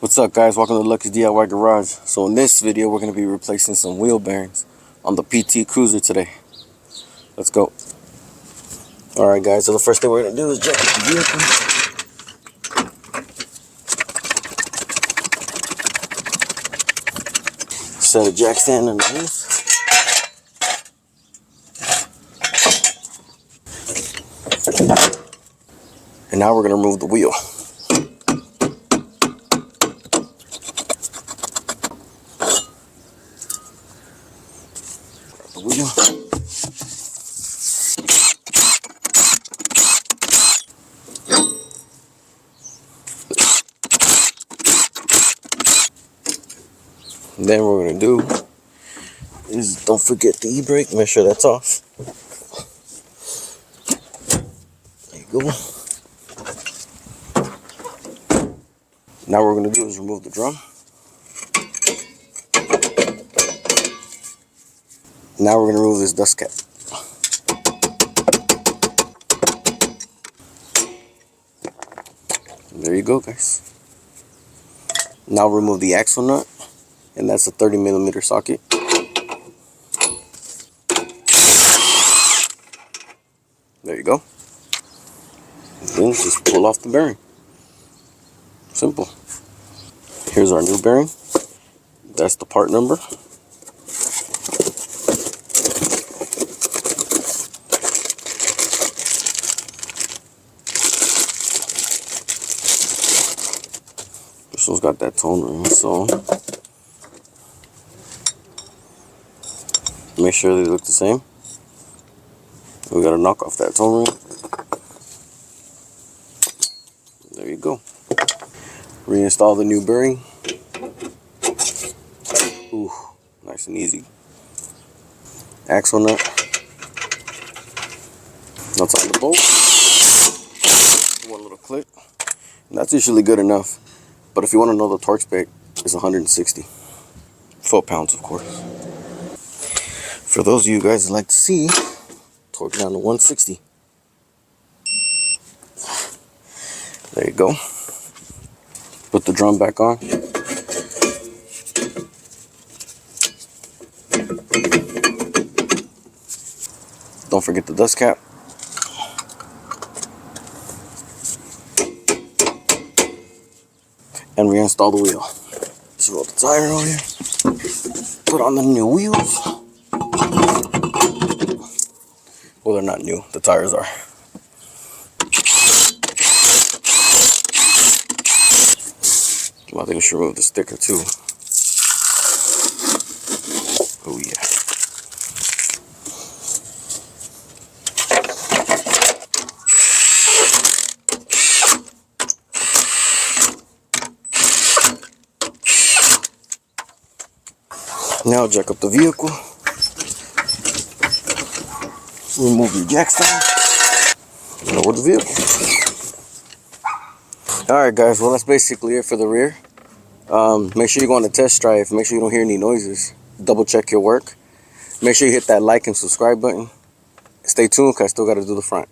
What's up, guys? Welcome to Lucky's DIY Garage. So in this video we're going to be replacing some wheel bearings on the PT Cruiser today. Let's go. Alright guys, so the first thing we're going to do is jack up the vehicle. Set a jack stand underneath. And now we're going to remove the wheel. And then what we're going to do is don't forget the e-brake. Make sure that's off. There you go. Now what we're going to do is remove the drum. Now we're going to remove this dust cap. There you go, guys. Now remove the axle nut, and that's a 30mm socket. There you go. And then just pull off the bearing. Simple. Here's our new bearing. That's the part number. This one's got that tone ring, so make sure they look the same. We gotta knock off that tone ring. There you go. Reinstall the new bearing. Ooh, nice and easy. Axle nut. Nuts on the bolt. One little clip. And that's usually good enough. But if you want to know the torque spec, it's 160 foot-pounds, of course. For those of you guys that like to see, torque down to 160. There you go. Put the drum back on. Don't forget the dust cap. And reinstall the wheel. Just roll the tire over here. Put on the new wheels. Well, they're not new. The tires are. Well, I think I should remove the sticker too. Oh yeah. Now jack up the vehicle. Remove your jack stand. And lower the vehicle. Alright guys, well that's basically it for the rear. Make sure you go on a test drive. Make sure you don't hear any noises. Double check your work. Make sure you hit that like and subscribe button. Stay tuned because I still got to do the front.